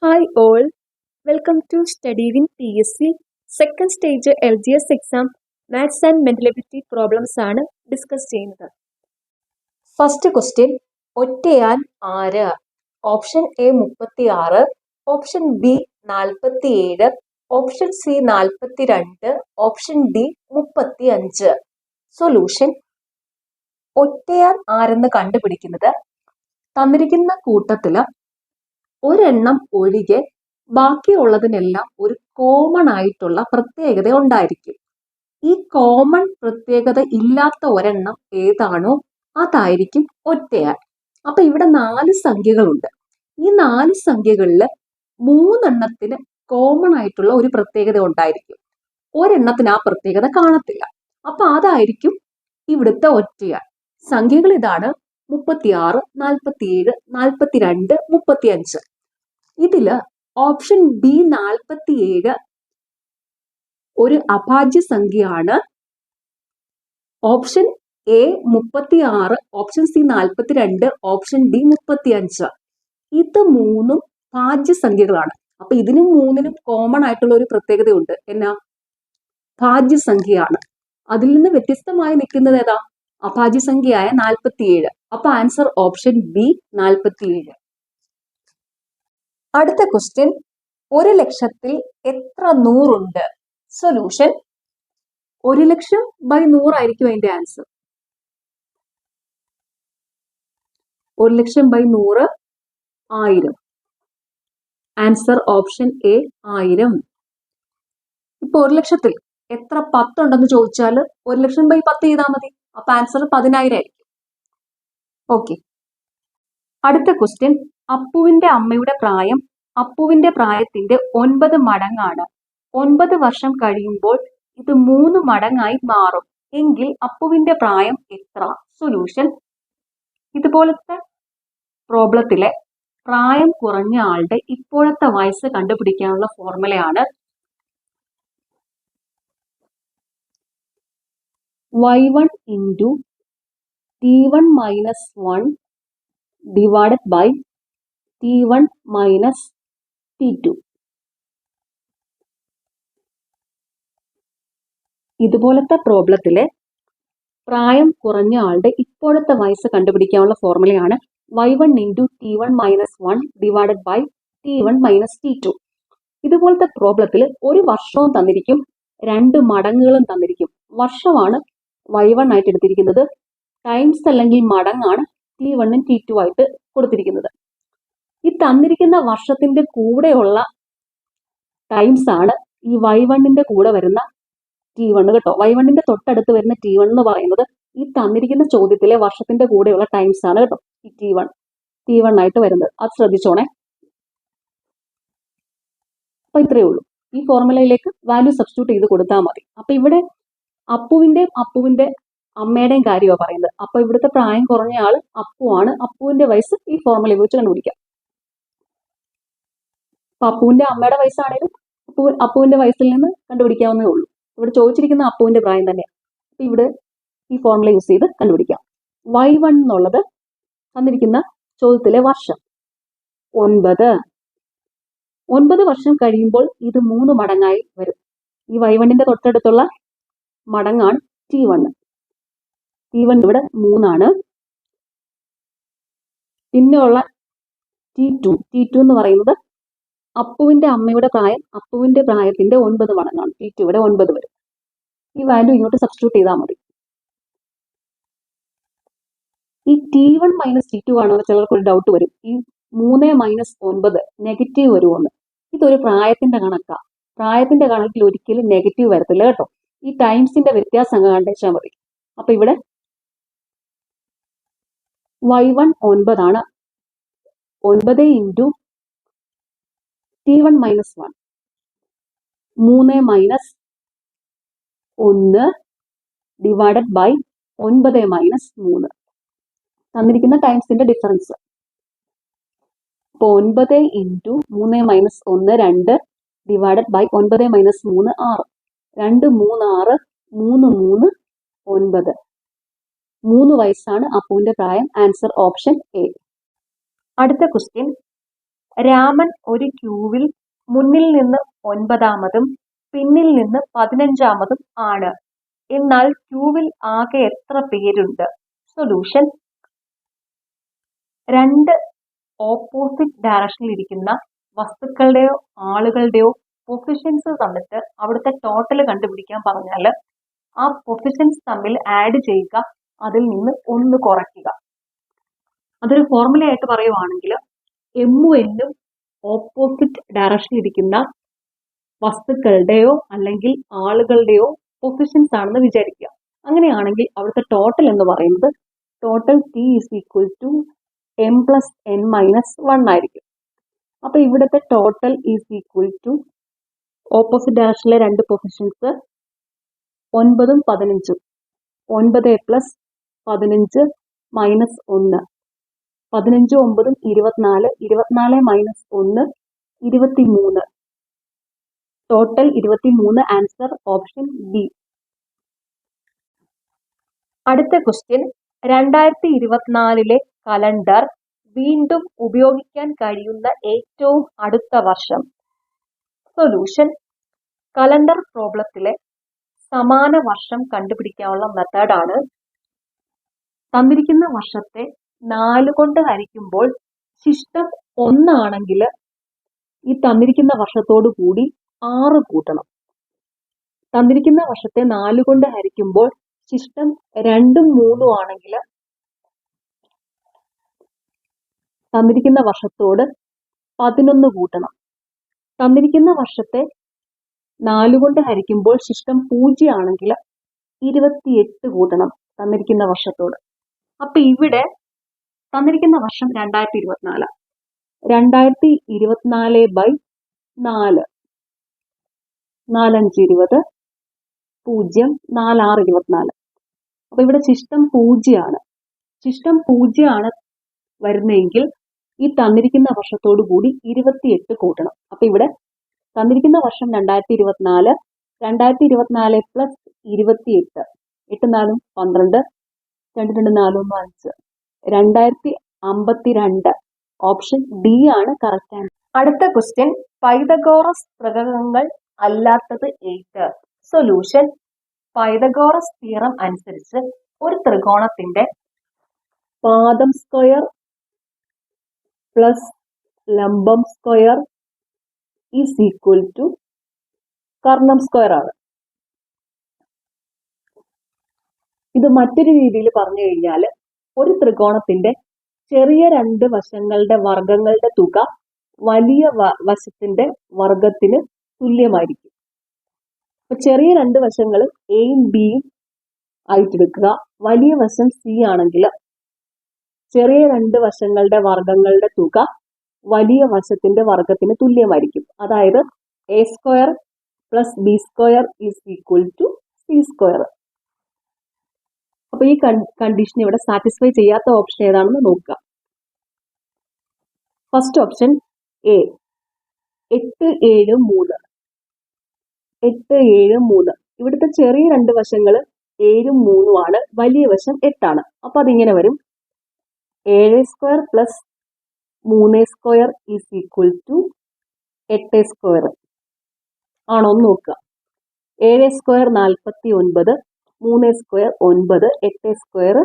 Hi all, welcome to Study with PSC. Second stage LGS exam Maths and Mental Ability Problems ആണ് discuss ചെയ്യുന്നത്. First question, ഒറ്റയാൻ ആര്? Option A 36, option B 47, option C 42, option D 35. Solution, ഒറ്റയാൻ ആരെന്ന് കണ്ടുപിടിക്കുന്നത് തന്നിരിക്കുന്ന കൂട്ടത്തില് ഒരെണ്ണം ഒഴികെ ബാക്കിയുള്ളതിനെല്ലാം ഒരു കോമൺ ആയിട്ടുള്ള പ്രത്യേകത ഉണ്ടായിരിക്കും. ഈ കോമൺ പ്രത്യേകത ഇല്ലാത്ത ഒരെണ്ണം ഏതാണോ അതായിരിക്കും ഒറ്റയാൻ. അപ്പൊ ഇവിടെ 4 സംഖ്യകളുണ്ട്. ഈ 4 സംഖ്യകളിൽ 3 കോമൺ ആയിട്ടുള്ള ഒരു പ്രത്യേകത ഉണ്ടായിരിക്കും. ഒരെണ്ണത്തിന് ആ പ്രത്യേകത കാണത്തില്ല. അപ്പൊ അതായിരിക്കും ഇവിടുത്തെ ഒറ്റയാൻ. സംഖ്യകൾ ഇതാണ്: 36, 47, 42, 35. ഇതില് ഓപ്ഷൻ ബി 47 ഒരു അഭാജ്യ സംഖ്യയാണ്. Option A 36, option C 42, option D 35. ഇത് മൂന്നും ഭാജ്യ സംഖ്യകളാണ്. അപ്പൊ ഇതിനും മൂന്നിനും കോമൺ ആയിട്ടുള്ള ഒരു പ്രത്യേകതയുണ്ട്. എന്നാ? ഭാജ്യ സംഖ്യയാണ്. അതിൽ നിന്ന് വ്യത്യസ്തമായി നിൽക്കുന്നത് ഏതാ? അഭാജ്യ സംഖ്യയായ 47. അപ്പൊ ആൻസർ ഓപ്ഷൻ ബി 47. അടുത്ത ക്വസ്റ്റ്യൻ, 1,00,000 എത്ര 100 ഉണ്ട്? സൊല്യൂഷൻ, 1,00,000 ബൈ 100 ആയിരിക്കും അതിന്റെ answer. 1,00,000 by 100 1000. Answer option A 1000. ഇപ്പൊ 1,00,000 എത്ര 10 ഉണ്ടെന്ന് ചോദിച്ചാൽ 1,00,000 ബൈ 10 ചെയ്താൽ മതി. അപ്പൊ ആൻസർ 10,000 ആയിരിക്കും. ഓക്കെ. അടുത്ത ക്വസ്റ്റ്യൻ, അപ്പുവിന്റെ അമ്മയുടെ പ്രായം അപ്പുവിന്റെ പ്രായത്തിന്റെ 9 മടങ്ങാണ്. 9 വർഷം കഴിയുമ്പോൾ ഇത് 3 മടങ്ങായി മാറും എങ്കിൽ അപ്പുവിന്റെ പ്രായം എത്ര? സൊല്യൂഷൻ, ഇതുപോലത്തെ പ്രോബ്ലത്തിലെ പ്രായം കുറഞ്ഞ ആളുടെ ഇപ്പോഴത്തെ വയസ്സ് കണ്ടുപിടിക്കാനുള്ള ഫോർമുലയാണ് y1 into t1 minus 1 divided by t1 minus t2. ഇതുപോലത്തെ പ്രോബ്ലത്തിലെ പ്രായം കുറഞ്ഞ ആളുടെ ഇപ്പോഴത്തെ വയസ്സ് കണ്ടുപിടിക്കാനുള്ള ഫോർമുലയാണ് y1 into t1 minus 1 divided by t1 minus t2. ഇതുപോലത്തെ പ്രോബ്ലത്തിൽ ഒരു വർഷവും തന്നിരിക്കും, 2 മടങ്ങുകളും തന്നിരിക്കും. വർഷമാണ് y1 ആയിട്ട് എടുത്തിരിക്കുന്നത്, ടൈംസ് അല്ലെങ്കിൽ മടങ്ങാണ് t1ഉം t2 ആയിട്ട് കൊടുത്തിരിക്കുന്നത്. ഈ തന്നിരിക്കുന്ന വർഷത്തിന്റെ കൂടെയുള്ള ടൈംസ് ആണ് ഈ y1ന്റെ കൂടെ വരുന്ന t1 കേട്ടോ. y1ന്റെ തൊട്ടടുത്ത് വരുന്ന t1 എന്ന് പറയുന്നത് ഈ തന്നിരിക്കുന്ന ചോദ്യത്തിലെ വർഷത്തിന്റെ കൂടെയുള്ള ടൈംസ് ആണ് കേട്ടോ. ഈ t1 ആയിട്ട് വരുന്നത്, അത് ശ്രദ്ധിച്ചോണേ. അപ്പൊ ഇത്രയേ ഉള്ളൂ. ഈ ഫോർമുലയിലേക്ക് വാല്യൂ സബ്സ്റ്റിറ്റ്യൂട്ട് ചെയ്ത് കൊടുത്താൽ മതി. അപ്പൊ ഇവിടെ അപ്പുവിന്റെ അമ്മയുടെയും കാര്യമാണ് പറയുന്നത്. അപ്പൊ ഇവിടുത്തെ പ്രായം കുറഞ്ഞ ആള് അപ്പുവാണ്. അപ്പുവിന്റെ വയസ്സ് ഈ ഫോർമുല ഉപയോഗിച്ച് കണ്ടുപിടിക്കാം. അപ്പൊ അപ്പുവിന്റെ അമ്മയുടെ വയസ്സാണേലും അപ്പുവിന്റെ വയസ്സിൽ നിന്ന് കണ്ടുപിടിക്കാവുന്നേ ഉള്ളൂ. ഇവിടെ ചോദിച്ചിരിക്കുന്ന അപ്പുവിന്റെ പ്രായം തന്നെയാണ്. അപ്പൊ ഇവിടെ ഈ ഫോർമുല യൂസ് ചെയ്ത് കണ്ടുപിടിക്കാം. y1 എന്നുള്ളത് തന്നിരിക്കുന്ന ചോദ്യത്തിലെ വർഷം 9 വർഷം കഴിയുമ്പോൾ ഇത് 3 മടങ്ങായി വരും. ഈ y1ന്റെ തൊട്ടടുത്തുള്ള മടങ്ങാണ് t1. t1 ഇവിടെ 3 ആണ്. പിന്നെയുള്ള t2 എന്ന് പറയുന്നത് അപ്പുവിന്റെ അമ്മയുടെ പ്രായം അപ്പുവിന്റെ പ്രായത്തിന്റെ 9 മടങ്ങാണ്. t2 ഇവിടെ 9 വരും. ഈ വാല്യൂ ഇങ്ങോട്ട് സബ്സ്റ്റിറ്റ്യൂട്ട് ചെയ്താൽ മതി. ഈ t1 മൈനസ് t2 ആണോ ചിലർക്ക് ഒരു ഡൗട്ട് വരും. ഈ 3 മൈനസ് 9 നെഗറ്റീവ് വരുമോന്ന്. ഇതൊരു പ്രായത്തിന്റെ കണക്കാ. പ്രായത്തിന്റെ കണക്കിൽ ഒരിക്കലും നെഗറ്റീവ് വരത്തില്ല കേട്ടോ. ഈ ടൈംസിന്റെ വ്യത്യാസം കണ്ടുവച്ചാൽ മതി. അപ്പൊ ഇവിടെ y1 9 ആണ്. 9 into t1 minus 1 3 minus 1 divided by 9 minus 3. തന്നിരിക്കുന്ന ടൈംസിന്റെ ഡിഫറൻസ്. അപ്പൊ 9 into 3 minus 1 2 divided by 9 minus 3 6. 2 3 6 3 3 9. 3 വയസ്സാണ് അപ്പുവിന്റെ പ്രായം. Answer option A. അടുത്ത ക്വസ്റ്റ്യൻ, രാമൻ ഒരു ക്യൂവിൽ മുന്നിൽ നിന്ന് 9-മതും പിന്നിൽ നിന്ന് 15-മതും ആണ്. എന്നാൽ ക്യൂവിൽ ആകെ എത്ര പേരുണ്ട്? സൊല്യൂഷൻ: രണ്ട് ഓപ്പോസിറ്റ് ഡയറക്ഷനിൽ ഇരിക്കുന്ന വസ്തുക്കളുടെയോ ആളുകളുടെയോ പൊസിഷൻസ് തന്നിട്ട് അവിടുത്തെ ടോട്ടൽ കണ്ടുപിടിക്കാൻ പറഞ്ഞാൽ ആ പൊസിഷൻസ് തമ്മിൽ ആഡ് ചെയ്യുക, അതിൽ നിന്ന് 1 കുറയ്ക്കുക. അതൊരു ഫോർമുലയായിട്ട് പറയുവാണെങ്കിൽ എമ്മും എന്നും ഓപ്പോസിറ്റ് ഡയറക്ഷനിൽ ഇരിക്കുന്ന വസ്തുക്കളുടെയോ അല്ലെങ്കിൽ ആളുകളുടെയോ പൊസിഷൻസ് ആണെന്ന് വിചാരിക്കുക. അങ്ങനെയാണെങ്കിൽ അവിടുത്തെ ടോട്ടൽ എന്ന് പറയുന്നത് ടോട്ടൽ T = m+n-1 ആയിരിക്കും. അപ്പൊ ഇവിടുത്തെ total = opposite ഡയറക്ഷനിലെ 2 positions 9ഉം 15ഉം. 9 + 15 - 1, 15 9 24, 24 - 1 23. Total 23. Answer option B. അടുത്ത ക്വസ്റ്റ്യൻ: 2024 കലണ്ടർ വീണ്ടും ഉപയോഗിക്കാൻ കഴിയുന്ന ഏറ്റവും അടുത്ത വർഷം. സൊല്യൂഷൻ: കലണ്ടർ പ്രോബ്ലത്തിലെ സമാന വർഷം കണ്ടുപിടിക്കാനുള്ള മെത്തേഡാണ് തന്നിരിക്കുന്ന വർഷത്തെ 4 കൊണ്ട് ഹരിക്കുമ്പോൾ ശിഷ്ടം 1 ആണെങ്കിൽ ഈ തന്നിരിക്കുന്ന വർഷത്തോടു കൂടി 6 കൂട്ടണം. തന്നിരിക്കുന്ന വർഷത്തെ 4 കൊണ്ട് ഹരിക്കുമ്പോൾ ശിഷ്ടം 2ഉം 3ഉം ആണെങ്കിൽ തന്നിരിക്കുന്ന വർഷത്തോട് 11 കൂട്ടണം. തന്നിരിക്കുന്ന വർഷത്തെ 4 കൊണ്ട് ഹരിക്കുമ്പോൾ ശിഷ്ടം 0 ആണെങ്കിൽ 28 കൂട്ടണം തന്നിരിക്കുന്ന വർഷത്തോട്. അപ്പൊ ഇവിടെ തന്നിരിക്കുന്ന വർഷം 2024. 2024/4 4 5 20 0 4 6 24. അപ്പൊ ഇവിടെ ശിഷ്ടം 0 ആണ്. ശിഷ്ടം 0 ആണ് വരുന്നതെങ്കിൽ ഈ തന്നിരിക്കുന്ന വർഷത്തോടു കൂടി 28 കൂട്ടണം. അപ്പൊ ഇവിടെ തന്നിരിക്കുന്ന വർഷം 2024, 2024 + 28, 8 4 12, 2 2 4 1 5, 2052. ഓപ്ഷൻ ഡി ആണ് കറക്റ്റ് ആൻസർ. അടുത്ത ക്വസ്റ്റ്യൻ: പൈതഗോറസ് ത്രികങ്ങൾ അല്ലാത്തത് ഏത്? സൊല്യൂഷൻ: പൈതഗോറസ് തിയറം അനുസരിച്ച് ഒരു ത്രികോണത്തിന്റെ പാദം സ്ക്വയർ പ്ലസ് ലംബം സ്ക്വയർ = കർണം സ്ക്വയർ ആണ്. ഇത് മറ്റൊരു രീതിയിൽ പറഞ്ഞു കഴിഞ്ഞാൽ ഒരു ത്രികോണത്തിന്റെ ചെറിയ 2 വശങ്ങളുടെ വർഗങ്ങളുടെ തുക വലിയ വശത്തിന്റെ വർഗത്തിന് തുല്യമായിരിക്കും. അപ്പൊ ചെറിയ 2 വശങ്ങൾ എയും ബിയും ആയിട്ടെടുക്കുക. വലിയ വശം സി ആണെങ്കിൽ ചെറിയ 2 വശങ്ങളുടെ വർഗങ്ങളുടെ തുക വലിയ വശത്തിന്റെ വർഗത്തിന് തുല്യമായിരിക്കും. അതായത് a² + b² = c². അപ്പൊ ഈ കണ്ടീഷൻ ഇവിടെ സാറ്റിസ്ഫൈ ചെയ്യാത്ത ഓപ്ഷൻ ഏതാണെന്ന് നോക്കുക. First option A, 8 7 3. 8 7 3. ഇവിടുത്തെ ചെറിയ 2 വശങ്ങൾ 7ഉം 3ഉം ആണ്. വലിയ വശം 8 ആണ്. അപ്പൊ അതിങ്ങനെ വരും: 7² + 3² = 8² ആണോ എന്ന് നോക്കുക. 7² 49, 3² 9, 8² 64,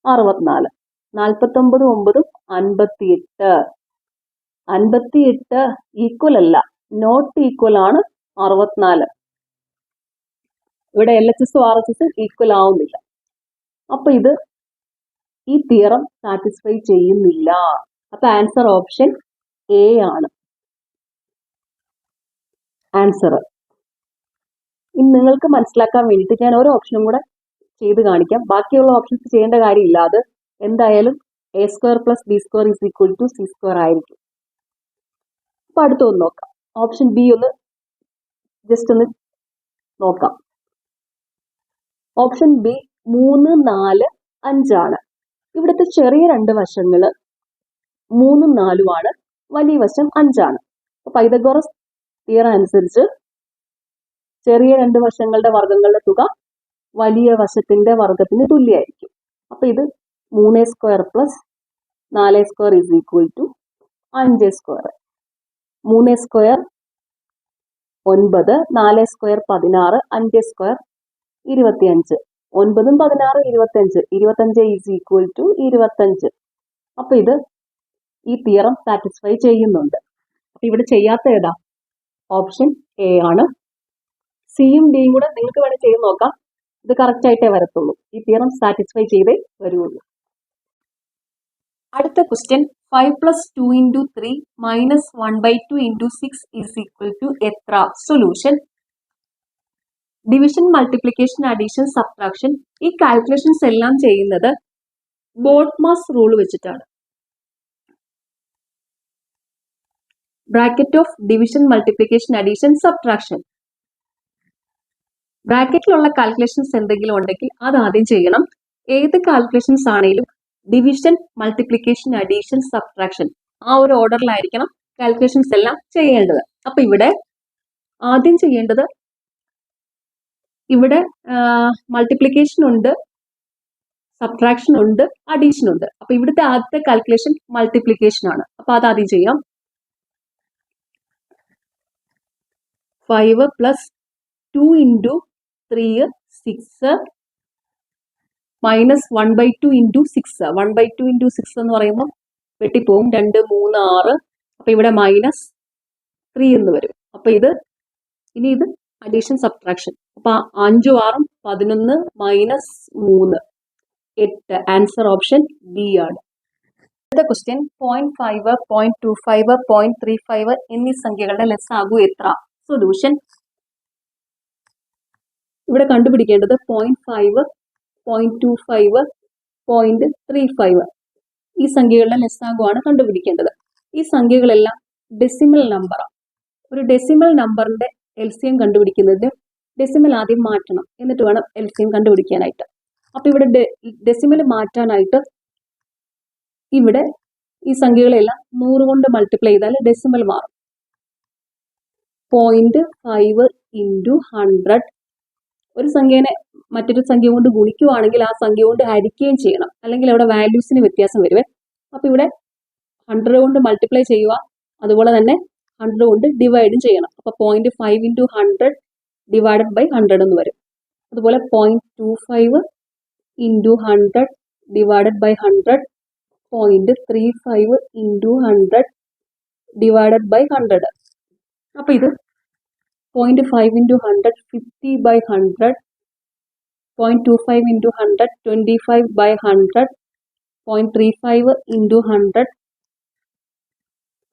49 9 58. 58 ഈക്വൽ അല്ല, നോട്ട് ഈക്വൽ ആണ് 64. ഇവിടെ LHSഉം RHSഉം ഈക്വൽ ആവുന്നില്ല. അപ്പൊ ഇത് ഈ തിയറം സാറ്റിസ്ഫൈ ചെയ്യുന്നില്ല. അപ്പൊ ആൻസർ ഓപ്ഷൻ എ ആണ് ആൻസർ. ഇനി നിങ്ങൾക്ക് മനസ്സിലാക്കാൻ വേണ്ടിയിട്ട് ഞാൻ ഓരോ ഓപ്ഷനും കൂടെ ചെയ്ത് കാണിക്കാം. ബാക്കിയുള്ള ഓപ്ഷൻസ് ചെയ്യേണ്ട കാര്യമില്ല. അത് എന്തായാലും a² + b² = c² ആയിരിക്കും. അപ്പൊ അടുത്തൊന്ന് നോക്കാം. ഓപ്ഷൻ ബി ഒന്ന് ജസ്റ്റ് ഒന്ന് നോക്കാം. ഓപ്ഷൻ ബി 3 4 5 ആണ്. ഇവിടുത്തെ ചെറിയ 2 വശങ്ങൾ 3ഉം 4ഉം ആണ്. വലിയ വശം 5 ആണ്. അപ്പൊ പൈതഗോറസ് തിയറം അനുസരിച്ച് ചെറിയ 2 വശങ്ങളുടെ വർഗങ്ങളുടെ തുക വലിയ വശത്തിന്റെ വർഗത്തിന് തുല്യമായിരിക്കും. അപ്പൊ ഇത് 3² + 4² = 5 സ്ക്വയർ, 3 സ്ക്വയർ 9, 4 സ്ക്വയർ 16, 5 സ്ക്വയർ 25. 9ഉം 16 25, 25 ഈസ് ഈക്വൽ ടു 25. അപ്പൊ ഇത് ഈ തിയറം സാറ്റിസ്ഫൈ ചെയ്യുന്നുണ്ട്. അപ്പൊ ഇവിടെ ചെയ്യാത്ത ഏതാ? ഓപ്ഷൻ എ ആണ്. സിയും ഡിയും കൂടെ നിങ്ങൾക്ക് വേണേൽ ചെയ്ത് നോക്കാം. ഇത് കറക്റ്റ് ആയിട്ടേ വരത്തുള്ളൂ. ഈ തിയറം സാറ്റിസ്ഫൈ ചെയ്തേ വരുള്ളൂ. അടുത്ത ക്വസ്റ്റ്യൻ 5 + 2 × 3 - 1/2 × 6 ഈസ് ഈക്വൽ ടു എത്ര? Solution. Division, multiplication, addition, subtraction ഈ കാൽക്കുലേഷൻസ് എല്ലാം ചെയ്യുന്നത് ബോഡ്മാസ് റൂൾ വെച്ചിട്ടാണ്. Bracket of division, multiplication, addition, subtraction. ബ്രാക്കറ്റിലുള്ള കാൽക്കുലേഷൻസ് എന്തെങ്കിലും ഉണ്ടെങ്കിൽ അത് ആദ്യം ചെയ്യണം. ഏത് കാൽക്കുലേഷൻസ് ആണെങ്കിലും ഡിവിഷൻ, മൾട്ടിപ്ലിക്കേഷൻ, അഡീഷൻ, സബ്ട്രാക്ഷൻ ആ ഒരു ഓർഡറിലായിരിക്കണം കാൽക്കുലേഷൻസ് എല്ലാം ചെയ്യേണ്ടത്. അപ്പൊ ഇവിടെ ആദ്യം ചെയ്യേണ്ടത്, ഇവിടെ മൾട്ടിപ്ലിക്കേഷൻ ഉണ്ട്, സബ്ട്രാക്ഷൻ ഉണ്ട്, അഡീഷൻ ഉണ്ട്. അപ്പൊ ഇവിടുത്തെ ആദ്യത്തെ കാൽക്കുലേഷൻ മൾട്ടിപ്ലിക്കേഷൻ ആണ്. അപ്പൊ അത് ആദ്യം ചെയ്യാം. 5 + 2 × 3 6 - 1/2 × 6. 1/2 × 6 എന്ന് പറയുമ്പോൾ വെട്ടിപ്പോവും. 2 3 6. അപ്പൊ ഇവിടെ -3 എന്ന് വരും. അപ്പൊ ഇത് ഇനി ഇത് അഡീഷൻ, സബ്ട്രാക്ഷൻ. അപ്പൊ 5 6 11 -3 8. ആൻസർ ഓപ്ഷൻ ബി ആണ്. അടുത്ത ക്വസ്റ്റ്യൻ 0.5 0.25 0.35 എന്നീ സംഖ്യകളുടെ ലസാഗു എത്ര? സൊല്യൂഷൻ. ഇവിടെ കണ്ടുപിടിക്കേണ്ടത് 0.5 0.25 0.35 ഈ സംഖ്യകളുടെ ലസാഗു ആണ് കണ്ടുപിടിക്കേണ്ടത്. ഈ സംഖ്യകളെല്ലാം ഡെസിമൽ നമ്പറാണ്. ഒരു ഡെസിമൽ നമ്പറിന്റെ എൽസിയം കണ്ടുപിടിക്കുന്നതിന് ഡെസിമൽ ആദ്യം മാറ്റണം, എന്നിട്ട് വേണം എൽസിയം കണ്ടുപിടിക്കാനായിട്ട്. അപ്പൊ ഇവിടെ ഡെസിമൽ മാറ്റാനായിട്ട് ഇവിടെ ഈ സംഖ്യകളെല്ലാം 100 കൊണ്ട് മൾട്ടിപ്ലൈ ചെയ്താൽ ഡെസിമൽ മാറും. 0.5 × 100. ഒരു സംഖ്യനെ മറ്റൊരു സംഖ്യ കൊണ്ട് ഗുണിക്കുവാണെങ്കിൽ ആ സംഖ്യ കൊണ്ട് ഹരിക്കുകയും ചെയ്യണം, അല്ലെങ്കിൽ അവിടെ വാല്യൂസിന് വ്യത്യാസം വരുവേ. അപ്പൊ ഇവിടെ 100 കൊണ്ട് മൾട്ടിപ്ലൈ ചെയ്യുക, അതുപോലെ തന്നെ 100 കൊണ്ട് ഡിവൈഡും ചെയ്യണം. അപ്പൊ 0.5 × 100 / 100 എന്ന് വരും. അതുപോലെ 0.25 × 100 / 100, 0.35 × 100 / 100. അപ്പൊ ഇത് 0.5 × 100 50/100, 0.25 × 100 25/100, 0.35 × 100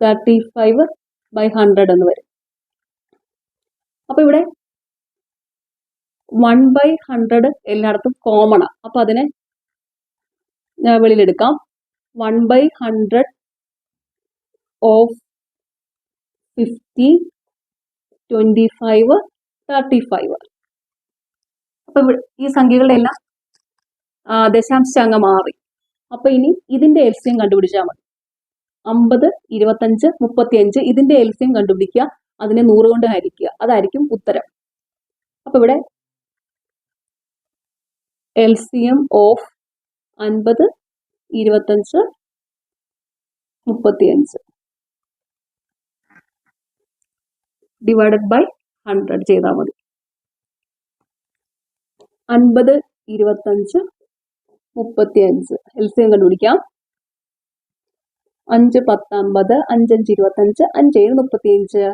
35/100 എന്ന് വരും. അപ്പൊ ഇവിടെ 1/100 എല്ലായിടത്തും കോമൺ ആണ്. അപ്പൊ അതിനെ വെളിയിലെടുക്കാം. 1/100 ഓഫ് 50 25 35. അപ്പൊ ഈ സംഖ്യകളുടെ എല്ലാം ദശാംശാംഗം മാറി. അപ്പൊ ഇനി ഇതിന്റെ എൽസിയം കണ്ടുപിടിച്ചാൽ മതി. 50 25 35 ഇതിന്റെ എൽസിയം കണ്ടുപിടിക്കുക, അതിനെ 100 കൊണ്ട് ഹരിക്കുക, അതായിരിക്കും ഉത്തരം. അപ്പൊ ഇവിടെ എൽസിയം ഓഫ് 50 25 35 / 100 ചെയ്താൽ മതി. 50 25 35 എൽസിയം കണ്ടുപിടിക്കാം. 5 10 50, 5 5 25, 5 7 35,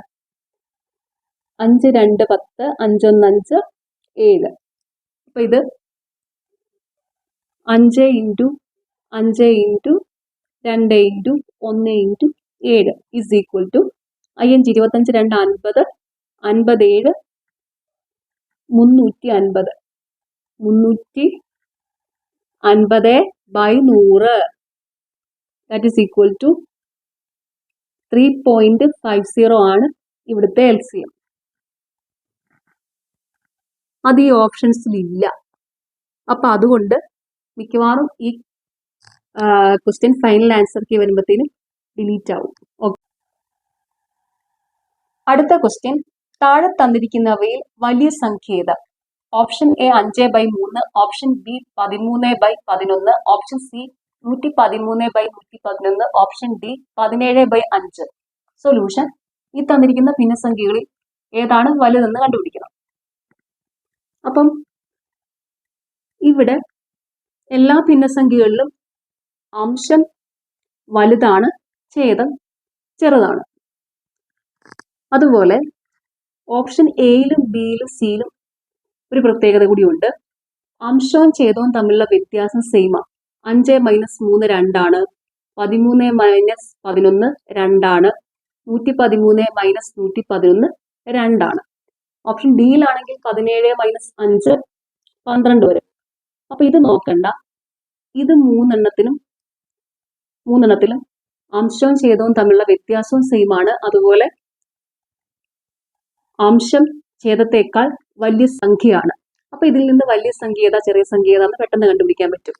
5 2 10, 5 1 5 7. അപ്പൊ ഇത് 5 × 5 × 2 × 1 × 7 is equal to 5 25 2 50, 57 350, 350/100 that is equal to 3.50 ആണ് ഇവിടുത്തെ എൽസിയം. അത് ഈ ഓപ്ഷൻസിൽ ഇല്ല. അപ്പൊ അതുകൊണ്ട് മിക്കവാറും ഈ ക്വസ്റ്റ്യൻ ഫൈനൽ ആൻസർക്ക് വരുമ്പോഴത്തേനും ഡിലീറ്റ് ആവും. ഓക്കെ. അടുത്ത ക്വസ്റ്റ്യൻ താഴെ തന്നിരിക്കുന്നവയിൽ വലിയ സംഖ്യ ഏത്? Option A 5/3, option B 13/11, option C 113/111. Option D 17/5. Solution: ഈ തന്നിരിക്കുന്ന ഭിന്നസംഖ്യകളിൽ ഏതാണ് വലുതെന്ന് കണ്ടുപിടിക്കണം. അപ്പം ഇവിടെ എല്ലാ ഭിന്നസംഖ്യകളിലും അംശം വലുതാണ്, ഛേദം ചെറുതാണ്. അതുപോലെ ഓപ്ഷൻ എയിലും ബിയിലും സിയിലും ഒരു പ്രത്യേകത കൂടിയുണ്ട്. അംശവും ഛേദവും തമ്മിലുള്ള വ്യത്യാസം സെയിമാണ്. 5 - 3 2ആണ്. 13 - 11 2ആണ്. 113 - 111 2ആണ്. ഓപ്ഷൻ ഡിയിലാണെങ്കിൽ 17 - 5 12 വരും. അപ്പൊ ഇത് നോക്കണ്ട. ഇത് മൂന്നെണ്ണത്തിലും അംശവും ഛേദവും തമ്മിലുള്ള വ്യത്യാസവും സെയിമാണ്. അതുപോലെ അംശം ഛേദത്തെക്കാൾ വലിയ സംഖ്യയാണ്. അപ്പൊ ഇതിൽ നിന്ന് വലിയ സംഖ്യ ഏതാ, ചെറിയ സംഖ്യ ഏതാന്ന് പെട്ടെന്ന് കണ്ടുപിടിക്കാൻ പറ്റും.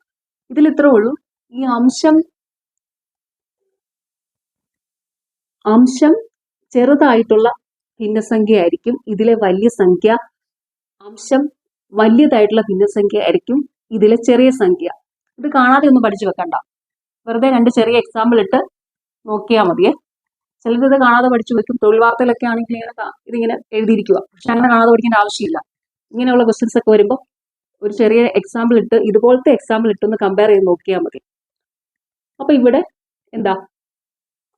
ഇതിൽ ഇത്രേ ഉള്ളൂ. ഈ അംശം ചെറുതായിട്ടുള്ള ഭിന്നസംഖ്യ ആയിരിക്കും ഇതിലെ വലിയ സംഖ്യ. അംശം വലിയതായിട്ടുള്ള ഭിന്നസംഖ്യ ആയിരിക്കും ഇതിലെ ചെറിയ സംഖ്യ. ഇത് കാണാതെ ഒന്നും പഠിച്ചു വെക്കണ്ട. വെറുതെ 2 ചെറിയ എക്സാമ്പിൾ ഇട്ട് നോക്കിയാൽ മതിയേ. ചിലത് ഇത് കാണാതെ പഠിച്ചു വെക്കും. തൊഴിൽ വാർത്തയിലൊക്കെ ആണെങ്കിൽ ഇതിങ്ങനെ എഴുതിയിരിക്കുക. പക്ഷെ അങ്ങനെ കാണാതെ പഠിക്കേണ്ട ആവശ്യമില്ല. ഇങ്ങനെയുള്ള ക്വസ്റ്റ്യൻസ് ഒക്കെ വരുമ്പോൾ ഒരു ചെറിയ എക്സാമ്പിൾ ഇട്ട്, ഇതുപോലത്തെ എക്സാമ്പിൾ ഇട്ടൊന്ന് കമ്പയർ ചെയ്ത് നോക്കിയാൽ മതി. അപ്പൊ ഇവിടെ എന്താ,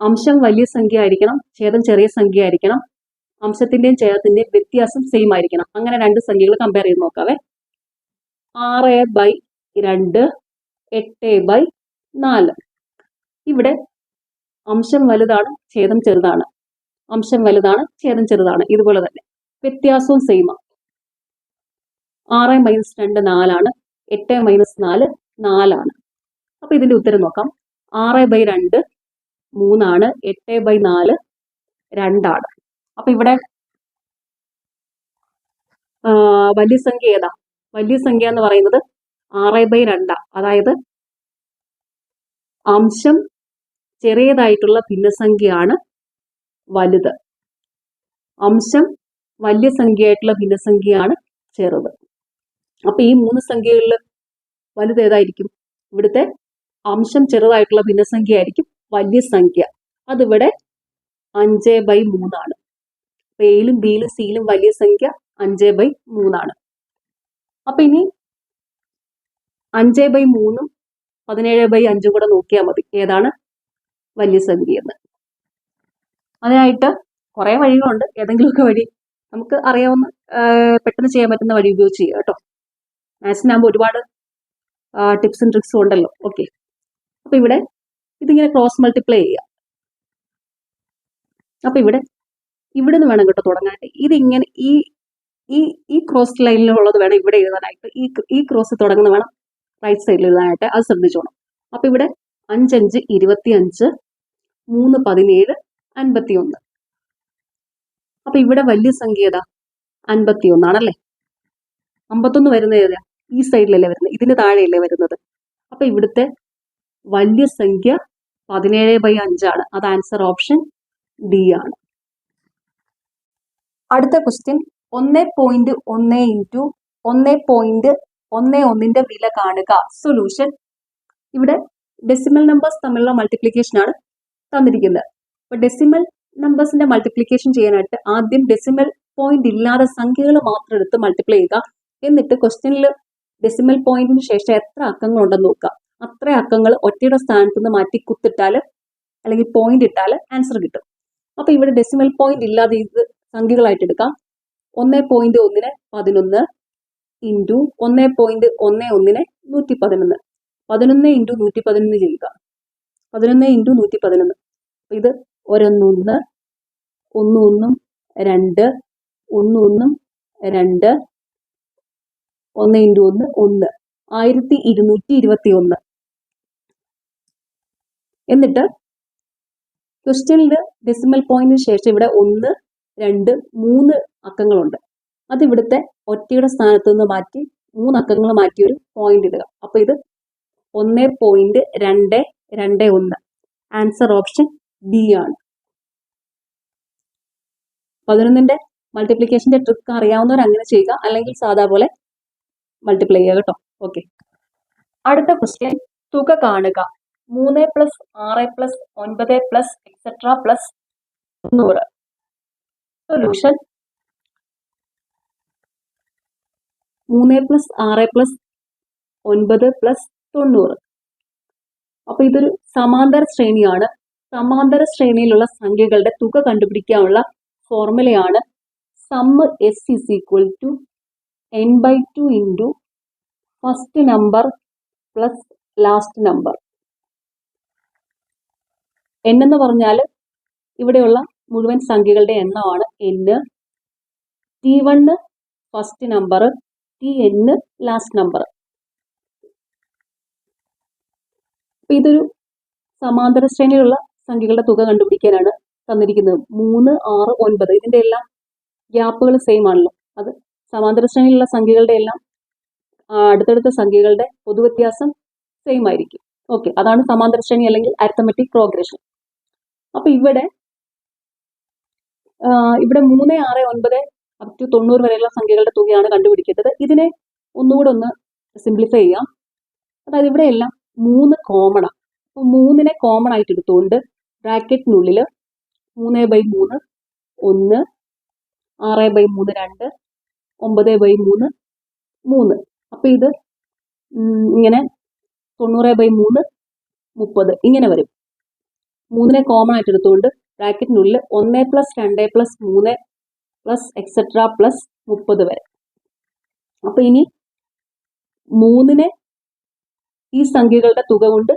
അംശം വലിയ സംഖ്യ ആയിരിക്കണം, ഛേദം ചെറിയ സംഖ്യ ആയിരിക്കണം, അംശത്തിന്റെയും ഛേദത്തിന്റെയും വ്യത്യാസം സെയിം ആയിരിക്കണം. അങ്ങനെ 2 സംഖ്യകൾ കമ്പയർ ചെയ്ത് നോക്കാവേ. 6/2 8/4. ഇവിടെ അംശം വലുതാണ്, ഛേദം ചെറുതാണ്. അംശം വലുതാണ്, ഛേദം ചെറുതാണ്. ഇതുപോലെ തന്നെ വ്യത്യാസവും സെയിമാണ്. 6 - 2 4ആണ്. 8 - 4 4ആണ്. അപ്പൊ ഇതിന്റെ ഉത്തരം നോക്കാം. 6/2 3ആണ്. 8/4 2ആണ്. അപ്പൊ ഇവിടെ വലിയ സംഖ്യ ഏതാ? വലിയ സംഖ്യ എന്ന് പറയുന്നത് 6/2. അതായത് അംശം ചെറിയതായിട്ടുള്ള ഭിന്നസംഖ്യയാണ് വലുത്. അംശം വലിയ സംഖ്യയായിട്ടുള്ള ഭിന്നസംഖ്യയാണ് ചെറുത്. അപ്പൊ ഈ 3 സംഖ്യകളിൽ വലുത് ഏതായിരിക്കും? ഇവിടുത്തെ അംശം ചെറുതായിട്ടുള്ള ഭിന്നസംഖ്യ ആയിരിക്കും വലിയ സംഖ്യ. അതിവിടെ 5/3ആണ്. അപ്പൊ എയിലും ബിയിലും സിയിലും വലിയ സംഖ്യ 5/3ആണ്. അപ്പൊ ഇനി 5/3ഉം 17/5 കൂടെ നോക്കിയാൽ മതി ഏതാണ് വലിയ സംഖ്യ എന്ന്. അതിനായിട്ട് കുറെ വഴികളുണ്ട്. ഏതെങ്കിലുമൊക്കെ വഴി നമുക്ക് അറിയാവുന്ന പെട്ടെന്ന് ചെയ്യാൻ പറ്റുന്ന വഴി ഉപയോഗിച്ച് ചെയ്യുക കേട്ടോ. മാത്സിനാകുമ്പോൾ ഒരുപാട് ടിപ്സും ട്രിക്സും ഉണ്ടല്ലോ. ഓക്കെ, അപ്പൊ ഇവിടെ ഇതിങ്ങനെ ക്രോസ് മൾട്ടിപ്ലൈ ചെയ്യുക. അപ്പൊ ഇവിടെ നിന്ന് വേണം കേട്ടോ തുടങ്ങാനായിട്ട്. ഇതിങ്ങനെ ഈ ക്രോസ് ലൈനിലുള്ളത് വേണം ഇവിടെ എഴുതാനായിട്ട്. ഈ ക്രോസ് തുടങ്ങുന്ന വേണം റൈറ്റ് സൈഡിൽ എഴുതാനായിട്ട്. അത് ശ്രദ്ധിച്ചോണം. അപ്പൊ ഇവിടെ 5 - 5 = 25, 3 - 17 51. അപ്പൊ ഇവിടെ വലിയ സംഖ്യ ഏതാ? 51 ആണല്ലേ. 51 വരുന്നത് ഏതാ? ഈ സൈഡിലല്ലേ വരുന്നത്, ഇതിന് താഴെയല്ലേ വരുന്നത്. അപ്പൊ ഇവിടുത്തെ വലിയ സംഖ്യ 17/5 ആണ്. അത് ആൻസർ ഓപ്ഷൻ ഡി ആണ്. അടുത്ത ക്വസ്റ്റ്യൻ 1.1 × 1.11ന്റെ വില കാണുക. സൊല്യൂഷൻ: ഇവിടെ ഡെസിമൽ നമ്പേഴ്സ് തമ്മിലുള്ള മൾട്ടിപ്ലിക്കേഷൻ ആണ് തന്നിരിക്കുന്നത്. അപ്പൊ ഡെസിമൽ നമ്പേഴ്സിന്റെ മൾട്ടിപ്ലിക്കേഷൻ ചെയ്യാനായിട്ട് ആദ്യം ഡെസിമൽ പോയിന്റ് ഇല്ലാതെ സംഖ്യകൾ മാത്രം എടുത്ത് മൾട്ടിപ്ലൈ ചെയ്യുക. എന്നിട്ട് ക്വസ്റ്റ്യനിൽ ഡെസിമൽ പോയിന്റിന് ശേഷം എത്ര അക്കങ്ങൾ ഉണ്ടെന്ന് നോക്കുക. അത്ര അക്കങ്ങൾ ഒറ്റയുടെ സ്ഥാനത്ത് നിന്ന് മാറ്റി കുത്തിട്ടാൽ അല്ലെങ്കിൽ പോയിന്റ് ഇട്ടാൽ ആൻസർ കിട്ടും. അപ്പൊ ഇവിടെ ഡെസിമൽ പോയിന്റ് ഇല്ലാതെ ഇത് സംഖ്യകളായിട്ട് എടുക്കാം. 1.1 ന് 11 ഇൻറ്റു 1.11 111 11 ഇൻറ്റു 111 ചെയ്യുക. 11 ഇൻറ്റു 111. ഇത് 1 1 1 1 2 1 1 2 1 ഇൻറ്റു 1 1 1221. എന്നിട്ട് ക്വസ്റ്റ്യനിൽ ഡെസിമൽ പോയിന്റിന് ശേഷം ഇവിടെ 1 2 3 അക്കങ്ങളുണ്ട്. അത് ഇവിടുത്തെ ഒറ്റയുടെ സ്ഥാനത്ത് നിന്ന് മാറ്റി 3 അക്കങ്ങൾ മാറ്റി ഒരു പോയിന്റ് ഇടുക. അപ്പൊ ഇത് 1.221. ആൻസർ ഓപ്ഷൻ ബി ആണ്. 11ന്റെ മൾട്ടിപ്ലിക്കേഷന്റെ ട്രിക്ക് അറിയാവുന്നവർ അങ്ങനെ ചെയ്യുക, അല്ലെങ്കിൽ സാധാ പോലെ മൾട്ടിപ്ലൈ ചെയ്യുക കേട്ടോ. ഓക്കെ, അടുത്ത ക്വസ്റ്റ്യൻ തുക കാണുക. 3 + 6 + 9 + etc. + 90. സൊല്യൂഷൻ 3 + 6 + 9 + 90. അപ്പൊ ഇതൊരു സമാന്തര ശ്രേണിയാണ്. സമാന്തര ശ്രേണിയിലുള്ള സംഖ്യകളുടെ തുക കണ്ടുപിടിക്കാനുള്ള ഫോർമുലയാണ് sum s = n/2 × first number plus last number. n എന്ന് പറഞ്ഞാൽ ഇവിടെയുള്ള മുഴുവൻ സംഖ്യകളുടെ എണ്ണമാണ് n. T1 first number, Tn last number. അപ്പൊ ഇതൊരു സമാന്തര ശ്രേണിയിലുള്ള സംഖ്യകളുടെ തുക കണ്ടുപിടിക്കാനാണ് തന്നിരിക്കുന്നത്. 3, 6, 9 ഇതിന്റെ എല്ലാം ഗ്യാപ്പുകൾ സെയിം ആണല്ലോ. അത് സമാന്തര ശ്രേണിയിലുള്ള സംഖ്യകളുടെ എല്ലാം അടുത്തടുത്ത സംഖ്യകളുടെ പൊതുവ്യത്യാസം സെയിം ആയിരിക്കും. ഓക്കെ, അതാണ് സമാന്തര ശ്രേണി അല്ലെങ്കിൽ അരിത്തമെറ്റിക് പ്രോഗ്രഷൻ. അപ്പൊ ഇവിടെ 3, 6, 9 up to 90 വരെയുള്ള സംഖ്യകളുടെ തുകയാണ് കണ്ടുപിടിക്കേണ്ടത്. ഇതിനെ ഒന്നുകൂടെ ഒന്ന് സിംപ്ലിഫൈ ചെയ്യാം. അതായത് ഇവിടെ എല്ലാം 3 കോമൺ ആണ്. അപ്പൊ 3നെ കോമൺ ആയിട്ട് എടുത്തുകൊണ്ട് ബ്രാക്കറ്റിനുള്ളിൽ 3/3 1, 6/3 2, 9/3 3. അപ്പൊ ഇത് ഇങ്ങനെ 90/3 30 ഇങ്ങനെ വരും. 3നെ കോമൺ ആയിട്ട് എടുത്തുകൊണ്ട് ബ്രാക്കറ്റിനുള്ളിൽ 1 + 2 + 3 + etc. + 30 വരെ. അപ്പൊ ഇനി 3നെ ഈ സംഖ്യകളുടെ തുക കൊണ്ട്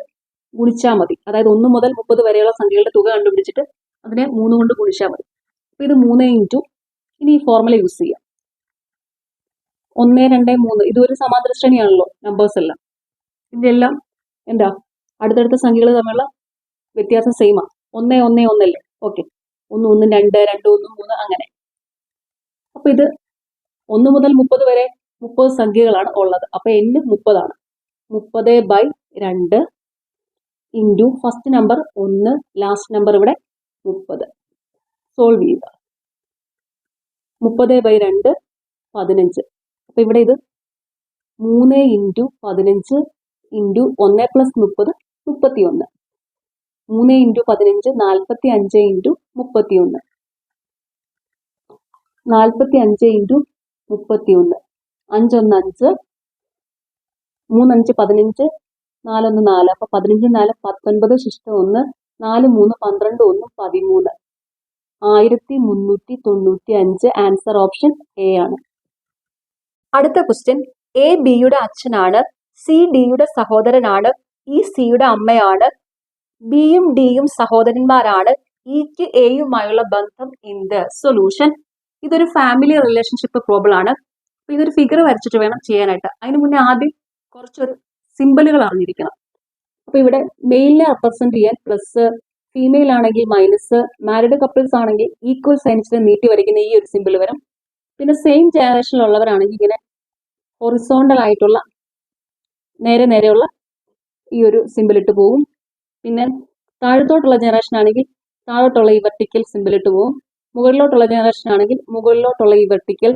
ഗുണിച്ചാൽ മതി. അതായത് 1 മുതൽ 30 വരെയുള്ള സംഖ്യകളുടെ തുക കണ്ടുപിടിച്ചിട്ട് അതിനെ 3 കൊണ്ട് ഗുണിച്ചാൽ മതി. അപ്പൊ ഇത് 3 × ഇനി ഈ ഫോർമുല യൂസ് ചെയ്യാം. 1, 2, 3 ഇതൊരു സമാന്തര ശ്രേണിയാണല്ലോ നമ്പേഴ്സ് എല്ലാം. ഇതിലെല്ലാം എന്താ അടുത്തടുത്ത സംഖ്യകൾ തമ്മിലുള്ള വ്യത്യാസം സെയിം ആണ്. 1, 1, 1 അല്ലേ. ഓക്കെ, 1, 1, 2, 2, 1, 3 അങ്ങനെ. അപ്പൊ ഇത് 1 മുതൽ 30 വരെ 30 സംഖ്യകളാണ് ഉള്ളത്. അപ്പൊ n 30 ആണ്. 30/2 into first number 1, last number ഇവിടെ 30. സോൾവ് ചെയ്യുക. 30/2 15. അപ്പൊ ഇവിടെ ഇത് 3 × 15 ഇൻറ്റു 1 + 30 31. 3 × 15 45 × 31. 45 × 31. 5 1 5, 3 5 15, 4 1 4. അപ്പൊ 15 4 19 ശിഷ്ടം 1, 4 3 12 1 13. 1395. ആൻസർ ഓപ്ഷൻ എ ആണ്. അടുത്ത ക്വസ്റ്റ്യൻ, എ ബിയുടെ അച്ഛനാണ്, സി ഡിയുടെ സഹോദരനാണ്, ഇ സിയുടെ അമ്മയാണ്, ബിയും ഡിയും സഹോദരന്മാരാണ്, ഇക്ക് എയുമായുള്ള ബന്ധം എന്ത്? സൊല്യൂഷൻ, ഇതൊരു ഫാമിലി റിലേഷൻഷിപ്പ് പ്രോബ്ലം ആണ്. അപ്പൊ ഇതൊരു ഫിഗർ വരച്ചിട്ട് വേണം ചെയ്യാനായിട്ട്. അതിന് മുന്നേ ആദ്യം കുറച്ചൊരു സിമ്പിളുകൾ അറിഞ്ഞിരിക്കണം. അപ്പൊ ഇവിടെ മെയിലിനെ റെപ്രസെന്റ് ചെയ്യാൻ പ്ലസ്, ഫീമെയിൽ ആണെങ്കിൽ മൈനസ്, മാരിഡ് കപ്പിൾസ് ആണെങ്കിൽ ഈക്വൽ സൈൻസിനെ നീട്ടി വരയ്ക്കുന്ന ഈ ഒരു സിമ്പിൾ വരും. പിന്നെ സെയിം ജനറേഷനിലുള്ളവരാണെങ്കിൽ ഇങ്ങനെ ഹൊറിസോണ്ടൽ ആയിട്ടുള്ള നേരെയുള്ള ഈ ഒരു സിമ്പിൾ ഇട്ട് പോകും. പിന്നെ താഴത്തോട്ടുള്ള ജനറേഷൻ ആണെങ്കിൽ താഴോട്ടുള്ള ഈ വെർട്ടിക്കൽ സിമ്പിൾ ഇട്ട് പോകും. മുകളിലോട്ടുള്ള ജനറേഷൻ ആണെങ്കിൽ മുകളിലോട്ടുള്ള ഈ വെർട്ടിക്കൽ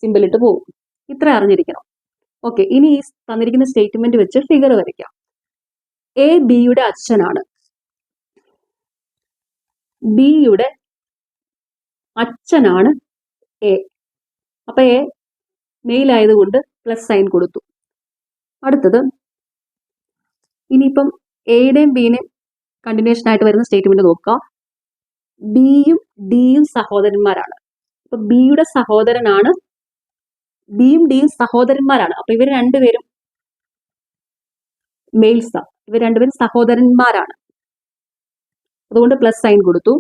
സിമ്പിൾ ഇട്ട് പോകും. ഇത്ര അറിഞ്ഞിരിക്കണം. ഓക്കെ, ഇനി ഈ തന്നിരിക്കുന്ന സ്റ്റേറ്റ്മെന്റ് വെച്ച് ഫിഗർ വരയ്ക്കാം. എ ബിയുടെ അച്ഛനാണ്. ബിയുടെ അച്ഛനാണ് എ. അപ്പൊ എ മെയിൽ ആയതുകൊണ്ട് പ്ലസ് സൈൻ കൊടുത്തു. അടുത്തത് ഇനിയിപ്പം എയുടെയും ബിയുടെയും കണ്ടിന്യൂഷൻ ആയിട്ട് വരുന്ന സ്റ്റേറ്റ്മെന്റ് നോക്കുക. ബിയും ഡിയും സഹോദരന്മാരാണ്. അപ്പൊ ബിയുടെ സഹോദരനാണ്, ബിയും ഡിയും സഹോദരന്മാരാണ്. അപ്പൊ ഇവർ രണ്ടുപേരും മെയിൽസാ, ഇവർ രണ്ടുപേരും സഹോദരന്മാരാണ്. അതുകൊണ്ട് പ്ലസ് സൈൻ കൊടുത്തു.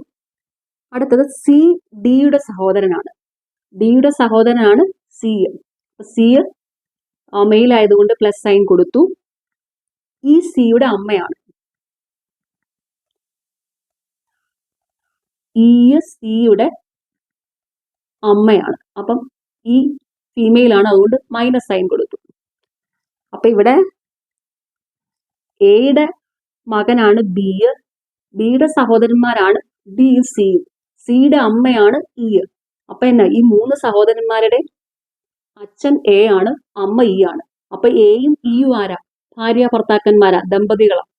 അടുത്തത് സി ഡിയുടെ സഹോദരനാണ്. ഡിയുടെ സഹോദരനാണ് സി. സി മെയിൽ ആയതുകൊണ്ട് പ്ലസ് സൈൻ കൊടുത്തു. ഈ സിയുടെ അമ്മയാണ്. ഈ സിയുടെ അമ്മയാണ്. അപ്പം ഈ ഫീമെയിൽ ആണ്, അതുകൊണ്ട് മൈനസ് സൈൻ കൊടുത്തു. അപ്പൊ ഇവിടെ എയുടെ മകനാണ് ബി, ബിയുടെ സഹോദരന്മാരാണ് ഡി സി, സിയുടെ അമ്മയാണ് ഇ. അപ്പൊ എന്നാ ഈ 3 സഹോദരന്മാരുടെ അച്ഛൻ എ ആണ്, അമ്മ ഇ ആണ്. അപ്പൊ എയും ഇയും ആരാ? ഭാര്യ ഭർത്താക്കന്മാരാ, ദമ്പതികളാണ്.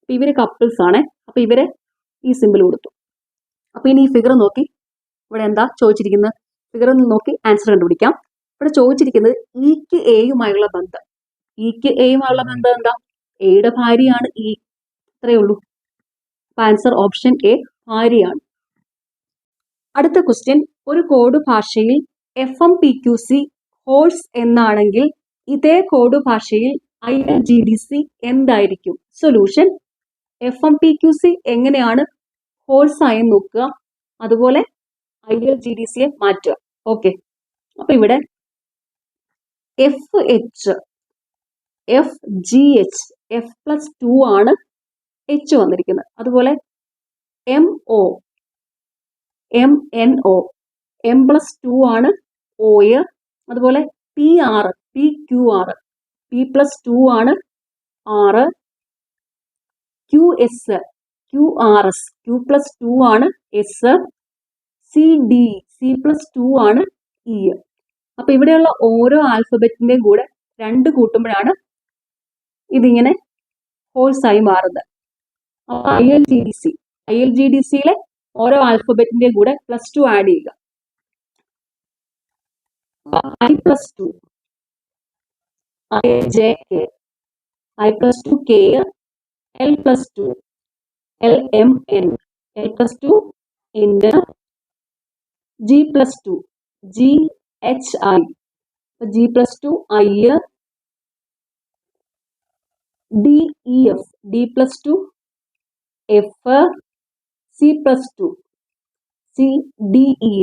അപ്പൊ ഇവര് കപ്പിൾസ് ആണ്. അപ്പൊ ഇവരെ ഈ സിമ്പിൾ കൊടുത്തു. അപ്പൊ ഇനി ഈ ഫിഗർ നോക്കി ഇവിടെ എന്താ ചോദിച്ചിരിക്കുന്നത്, ഫിഗർ നോക്കി ആൻസർ കണ്ടുപിടിക്കാം. ഇവിടെ ചോദിച്ചിരിക്കുന്നത് ഇക്ക് എയുമായുള്ള ബന്ധം. ഇക്ക് എയുമായുള്ള ബന്ധം എന്താ? എയുടെ ഭാര്യയാണ് ഇ, അത്രയേ ഉള്ളൂ. അപ്പൊ ആൻസർ ഓപ്ഷൻ എ ഭാര്യയാണ്. അടുത്ത ക്വസ്റ്റ്യൻ, ഒരു കോഡ് ഭാഷയിൽ FMPQC ഹോഴ്സ് എന്നാണെങ്കിൽ ഇതേ കോഡ് ഭാഷയിൽ ILGDC എന്തായിരിക്കും? സൊല്യൂഷൻ, FMPQC എങ്ങനെയാണ് ഹോഴ്സ് ആയി നോക്കുക, അതുപോലെ ILGDCയെ മാറ്റുക. ഓക്കെ, അപ്പൊ ഇവിടെ FH, FGH, F+2 ആണ് H വന്നിരിക്കുന്നത്. അതുപോലെ MO, MNO, M+2 ആണ് OY. അതുപോലെ PR, PQR, P+2 ആണ് R. QS, QRS, Q+2 ആണ് S. CD, C+2 ആണ് E. അപ്പൊ ഇവിടെയുള്ള ഓരോ ആൽഫബറ്റിന്റെയും കൂടെ 2 കൂട്ടുമ്പോഴാണ് ഇതിങ്ങനെ ഹോൾസ് ആയി മാറുന്നത്. അപ്പൊ ILGDCയിലെ ഓരോ ആൽഫബറ്റിന്റെയും കൂടെ +2 ആഡ് ചെയ്യുക. I+2, IJK, I+2K, L+2, LMN, L+2 N, G+2, GHI, G+2 I, DEF, D+2 F, C+2 CDE,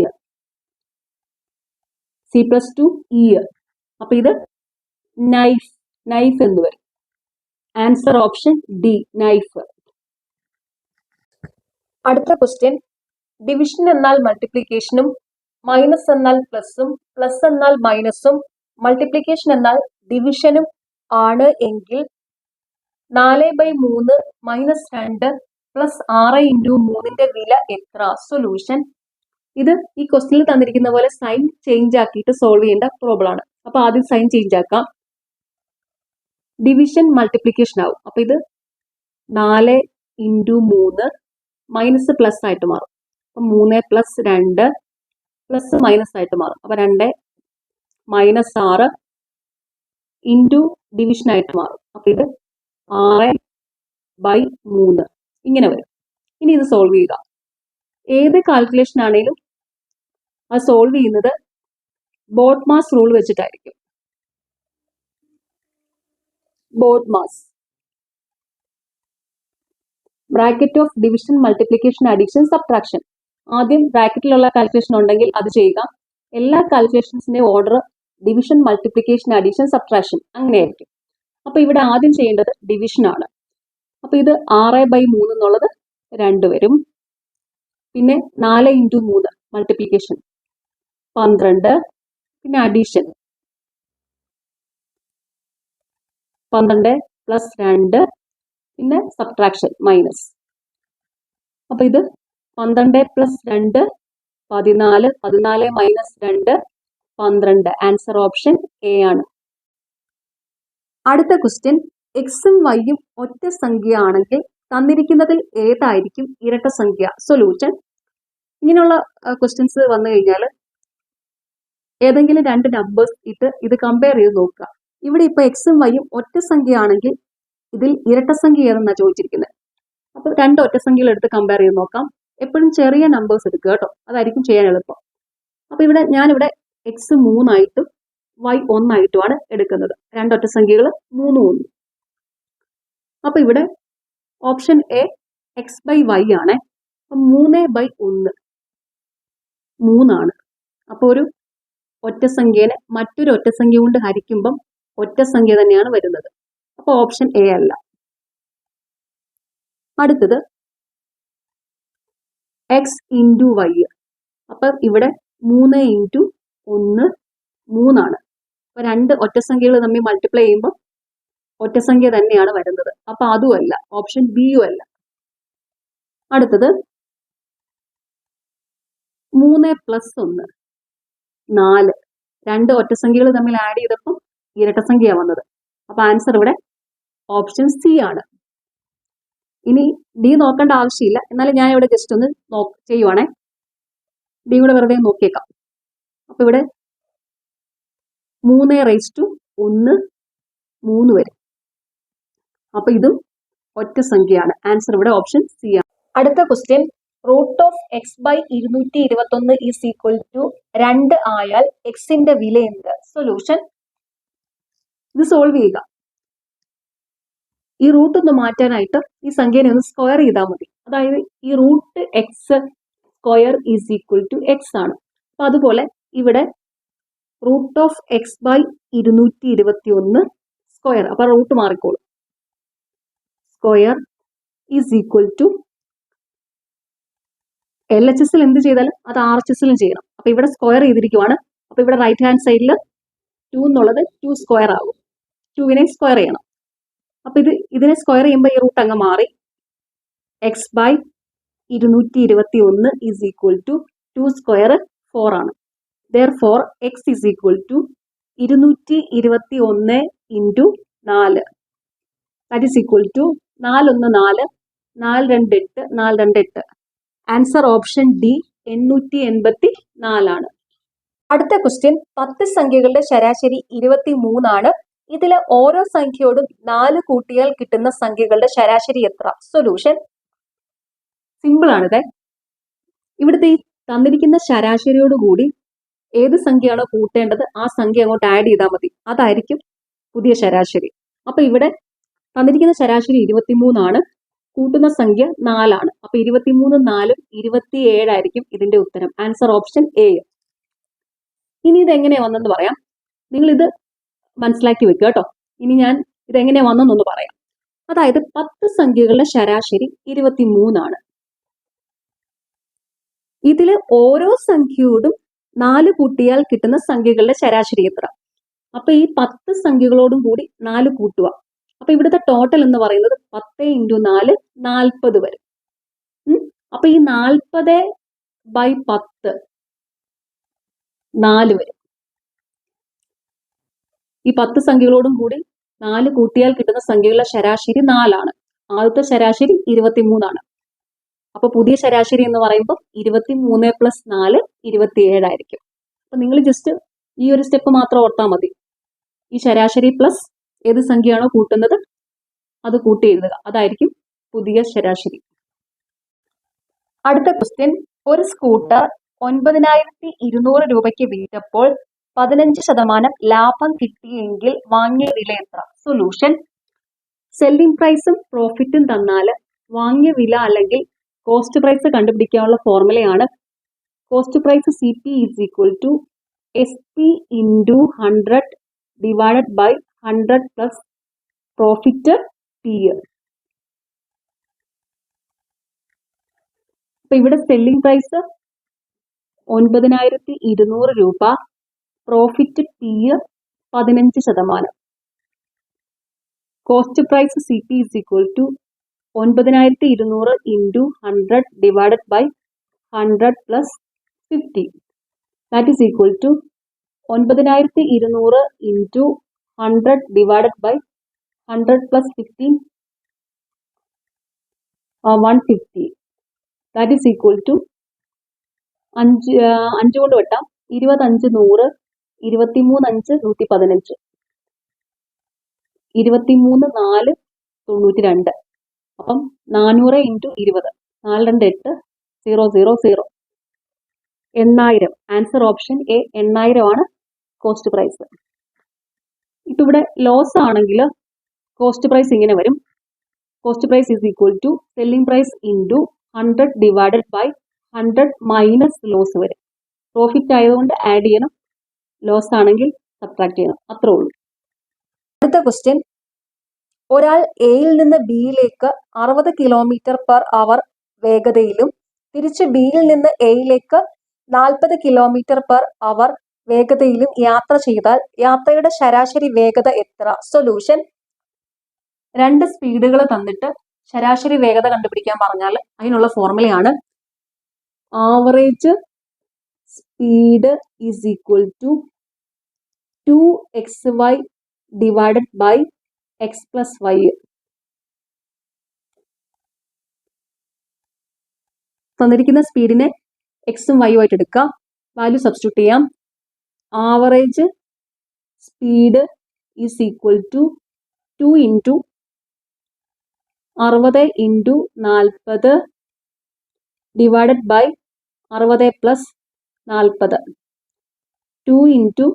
C+2 E. അപ്പൊ ഇത് നൈഫ് എന്ന് വരും. Answer option D, knife. അടുത്ത ക്വസ്റ്റ്യൻ, ഡിവിഷൻ എന്നാൽ മൾട്ടിപ്ലിക്കേഷനും, മൈനസ് എന്നാൽ പ്ലസും, പ്ലസ് എന്നാൽ മൈനസും, മൾട്ടിപ്ലിക്കേഷൻ എന്നാൽ ഡിവിഷനും ആണ് എങ്കിൽ 4/3 -2 +6 × 3ന്റെ വില എത്ര? സൊല്യൂഷൻ, ഇത് ഈ ക്വസ്റ്റ്യനിൽ തന്നിരിക്കുന്ന പോലെ സൈൻ ചേഞ്ച് ആക്കിയിട്ട് സോൾവ് ചെയ്യേണ്ട പ്രോബ്ലം ആണ്. അപ്പൊ ആദ്യം സൈൻ ചേഞ്ച് ആക്കാം. ഡിവിഷൻ മൾട്ടിപ്ലിക്കേഷൻ ആവും. അപ്പൊ ഇത് 4 × 3 മൈനസ് പ്ലസ് ആയിട്ട് മാറും. അപ്പൊ 3 + 2 പ്ലസ് മൈനസ് ആയിട്ട് മാറും. അപ്പൊ 2 -6 ഇൻറ്റു ഡിവിഷൻ ആയിട്ട് മാറും. അപ്പൊ ഇത് 6/3 ഇങ്ങനെ വരും. ഇനി ഇത് സോൾവ് ചെയ്യുക. ഏത് കാൽക്കുലേഷൻ ആണെങ്കിലും അത് സോൾവ് ചെയ്യുന്നത് ബോഡ്മാസ് റൂൾ വെച്ചിട്ടായിരിക്കും. BODMAS, bracket of division, multiplication, addition, subtraction. ആദ്യം ബ്രാക്കറ്റിലുള്ള കാൽക്കുലേഷൻ ഉണ്ടെങ്കിൽ അത് ചെയ്യുക. എല്ലാ കാൽക്കുലേഷൻസിന്റെ order division, multiplication, addition, subtraction അങ്ങനെയായിരിക്കും. അപ്പൊ ഇവിടെ ആദ്യം ചെയ്യേണ്ടത് ഡിവിഷൻ ആണ്. അപ്പൊ ഇത് 6/3 എന്നുള്ളത് 2 വരും. പിന്നെ 4 × 3 മൾട്ടിപ്ലിക്കേഷൻ 12, പിന്നെ അഡീഷൻ 12 + 2, പിന്നെ സബ്ട്രാക്ഷൻ മൈനസ്. അപ്പൊ ഇത് 12 + 2 14, 14 - 2 12. ആൻസർ ഓപ്ഷൻ എ ആണ്. അടുത്ത ക്വസ്റ്റ്യൻ, എക്സും വൈയും ഒറ്റ സംഖ്യ ആണെങ്കിൽ തന്നിരിക്കുന്നതിൽ ഏതായിരിക്കും ഇരട്ട സംഖ്യ? സൊല്യൂഷൻ, ഇങ്ങനെയുള്ള ക്വസ്റ്റ്യൻസ് വന്നു കഴിഞ്ഞാൽ ഏതെങ്കിലും 2 നമ്പേഴ്സ് ഇട്ട് ഇത് കമ്പയർ ചെയ്ത് നോക്കുക. ഇവിടെ ഇപ്പൊ എക്സും വൈയും ഒറ്റ സംഖ്യ ആണെങ്കിൽ ഇതിൽ ഇരട്ട സംഖ്യ ഏതെന്നാണ് ചോദിച്ചിരിക്കുന്നത്. അപ്പൊ 2 ഒറ്റ സംഖ്യകൾ എടുത്ത് കമ്പയർ ചെയ്ത് നോക്കാം. എപ്പോഴും ചെറിയ നമ്പേഴ്സ് എടുക്കുക കേട്ടോ, അതായിരിക്കും ചെയ്യാൻ എളുപ്പം. അപ്പൊ ഞാനിവിടെ എക്സ് 3 ആയിട്ടും വൈ 1 ആയിട്ടുമാണ് എടുക്കുന്നത്. 2 ഒറ്റ സംഖ്യകൾ 3, 1. അപ്പൊ ഇവിടെ ഓപ്ഷൻ എ x/y ആണ്. അപ്പൊ 3/1 3 ആണ്. അപ്പൊ ഒരു ഒറ്റ സംഖ്യനെ മറ്റൊരു ഒറ്റ സംഖ്യ കൊണ്ട് ഹരിക്കുമ്പം ഒറ്റ സംഖ്യ തന്നെയാണ് വരുന്നത്. അപ്പൊ ഓപ്ഷൻ എ അല്ല. അടുത്തത് x × y. അപ്പൊ ഇവിടെ 3 × 1 3 ആണ്. അപ്പൊ 2 ഒറ്റ സംഖ്യകൾ തമ്മിൽ മൾട്ടിപ്ലൈ ചെയ്യുമ്പോൾ ഒറ്റ സംഖ്യ തന്നെയാണ് വരുന്നത്. അപ്പൊ അതും അല്ല, ഓപ്ഷൻ ബിയും അല്ല. അടുത്തത് 3 + 1 4. 2 ഒറ്റ സംഖ്യകൾ തമ്മിൽ ആഡ് ചെയ്തപ്പോൾ ഇരട്ട സംഖ്യ വന്നത്. അപ്പൊ ആൻസർ ഇവിടെ ഓപ്ഷൻ സി ആണ്. ഇനി ഡി നോക്കേണ്ട ആവശ്യമില്ല, എന്നാലും ഞാൻ ഇവിടെ ജസ്റ്റ് ഒന്ന് ചെയ്യുവാണേ. ഡി കൂടെ വെറുതെ നോക്കിയേക്കാം. അപ്പൊ ഇവിടെ 3⁻1 3 വരും. അപ്പൊ ഇതും ഒറ്റ സംഖ്യയാണ്. ആൻസർ ഇവിടെ ഓപ്ഷൻ സി ആണ്. അടുത്ത question, root of X by 221 is equal to 2 ആയാൽ എക്സിന്റെ വില എന്ത്? സൊല്യൂഷൻ. ഇത് സോൾവ് ചെയ്യുക. ഈ റൂട്ട് ഒന്ന് മാറ്റാനായിട്ട് ഈ സംഖ്യനെ ഒന്ന് സ്ക്വയർ ചെയ്താൽ മതി. അതായത് ഈ root X square is equal to X ആണ്. അപ്പൊ അതുപോലെ ഇവിടെ root of X by 221 square, അപ്പൊ റൂട്ട് മാറിക്കോളും. Square is equal to LHS എന്ത് ചെയ്താലും അത് RHS ചെയ്യണം. അപ്പൊ ഇവിടെ സ്ക്വയർ ചെയ്തിരിക്കുവാണ്. അപ്പൊ ഇവിടെ റൈറ്റ് ഹാൻഡ് സൈഡിൽ 2 എന്നുള്ളത് 2 സ്ക്വയർ ആകും. 2വിനെ സ്ക്വയർ ചെയ്യണം. അപ്പൊ ഇതിനെ സ്ക്വയർ ചെയ്യുമ്പോൾ ഈ റൂട്ട് അങ്ങ് മാറി. X by 221 is equal to 2 square 4 ആണ്. Therefore X is equal to 221 into 4. That is equal to 4 1 4, 4 2 8, 4 2 8. Answer option D 884 ആണ്. അടുത്ത ക്വസ്റ്റ്യൻ, 10 സംഖ്യകളുടെ ശരാശരി 23 ആണ്. ഇതിലെ ഓരോ സംഖ്യയോടും 4 കൂട്ടിയാൽ കിട്ടുന്ന സംഖ്യകളുടെ ശരാശരി എത്ര? സൊല്യൂഷൻ. സിമ്പിൾ ആണിത്. ഇവിടുത്തെ ഈ തന്നിരിക്കുന്ന ശരാശരിയോടുകൂടി ഏത് സംഖ്യയാണോ കൂട്ടേണ്ടത് ആ സംഖ്യ അങ്ങോട്ട് ആഡ് ചെയ്താൽ മതി. അതായിരിക്കും പുതിയ ശരാശരി. അപ്പൊ ഇവിടെ തന്നിരിക്കുന്ന ശരാശരി 23 ആണ്. കൂട്ടുന്ന സംഖ്യ 4 ആണ്. അപ്പൊ 23 4 27 ആയിരിക്കും ഇതിന്റെ ഉത്തരം. Answer option A. ഇനി ഇത് എങ്ങനെയാ വന്നെന്ന് പറയാം. നിങ്ങൾ ഇത് മനസ്സിലാക്കി വെക്കുക കേട്ടോ. ഇനി ഞാൻ ഇതെങ്ങനെയാ വന്നെന്നൊന്ന് പറയാം. അതായത് 10 സംഖ്യകളുടെ ശരാശരി 23 ആണ്. ഇതില് ഓരോ സംഖ്യയോടും 4 കൂട്ടിയാൽ കിട്ടുന്ന സംഖ്യകളുടെ ശരാശരി എത്ര? അപ്പൊ ഈ 10 സംഖ്യകളോടും കൂടി 4 കൂട്ടുക. അപ്പൊ ഇവിടുത്തെ ടോട്ടൽ എന്ന് പറയുന്നത് 10 ഇൻറ്റു 4 40 വരും. അപ്പൊ ഈ 40 ബൈ 10 4 വരും. ഈ 10 സംഖ്യകളോടും കൂടി 4 കൂട്ടിയാൽ കിട്ടുന്ന സംഖ്യകളുടെ ശരാശരി 4 ആണ്. ആദ്യത്തെ ശരാശരി 23 ആണ്. അപ്പൊ പുതിയ ശരാശരി എന്ന് പറയുമ്പോൾ 23 പ്ലസ് 4 27 ആയിരിക്കും. അപ്പൊ നിങ്ങൾ ജസ്റ്റ് ഈ ഒരു സ്റ്റെപ്പ് മാത്രം ഓർത്താൽ മതി. ഈ ശരാശരി പ്ലസ് ഏത് സംഖ്യയാണോ കൂട്ടുന്നത് അത് കൂട്ടി എഴുതുക. അതായിരിക്കും പുതിയ ശരാശരി. അടുത്ത ക്വസ്റ്റ്യൻ, ഒരു സ്കൂട്ടർ 9200 രൂപയ്ക്ക് വിറ്റപ്പോൾ 15% ലാഭം കിട്ടിയെങ്കിൽ വാങ്ങിയ വില എത്ര? സൊല്യൂഷൻ. സെല്ലിംഗ് പ്രൈസും പ്രോഫിറ്റും തന്നാൽ വാങ്ങിയ വില അല്ലെങ്കിൽ കോസ്റ്റ് പ്രൈസ് കണ്ടുപിടിക്കാനുള്ള ഫോർമുലയാണ് cost price CP is equal to SP into 100 divided by 100 plus profit PE. അപ്പൊ ഇവിടെ സെല്ലിംഗ് പ്രൈസ് 9200 രൂപ, profit PE 15%. Cost price CP is equal to 9200 into 100 divided by 100 plus 50. That is equal to 9200 into 100 divided by 100 plus 15 150. That is equal to 5 കൊണ്ട് വെട്ടാം. 25 100, 23 5 115, 23 4 92. അപ്പം 400 into 20, 4 2 8 0 0 0. 8000. Answer option A 8000 ആണ് cost price. ഇപ്പൊ ഇവിടെ loss ആണെങ്കിൽ cost price ഇങ്ങനെ വരും. Cost price is equal to selling price into 100 divided by 100 minus loss വരും. Profit ആയതുകൊണ്ട് ആഡ് ചെയ്യണം, ലോസ് ആണെങ്കിൽ സബ്ട്രാക്ട് ചെയ്യണം. അത്രേ ഉള്ളൂ. അടുത്ത ക്വസ്റ്റ്യൻ, ഒരാൾ എയിൽ നിന്ന് ബിയിലേക്ക് 60 km/h വേഗതയിലും തിരിച്ച് ബിയിൽ നിന്ന് എയിലേക്ക് 40 km/h വേഗതയിലും യാത്ര ചെയ്താൽ യാത്രയുടെ ശരാശരി വേഗത എത്ര? സൊല്യൂഷൻ. 2 സ്പീഡുകൾ തന്നിട്ട് ശരാശരി വേഗത കണ്ടുപിടിക്കാൻ പറഞ്ഞാൽ അതിനുള്ള ഫോർമുലയാണ് average speed is equal to 2xy divided by X plus Y. തന്നിരിക്കുന്ന സ്പീഡിനെ എക്സും വൈയും ആയിട്ട് എടുക്കാം. വാല്യൂ സബ്സ്റ്റിറ്റ്യൂട്ട് ചെയ്യാം. Average speed is equal to 2 into 60 into 40 divided by 60 plus 40. 2 into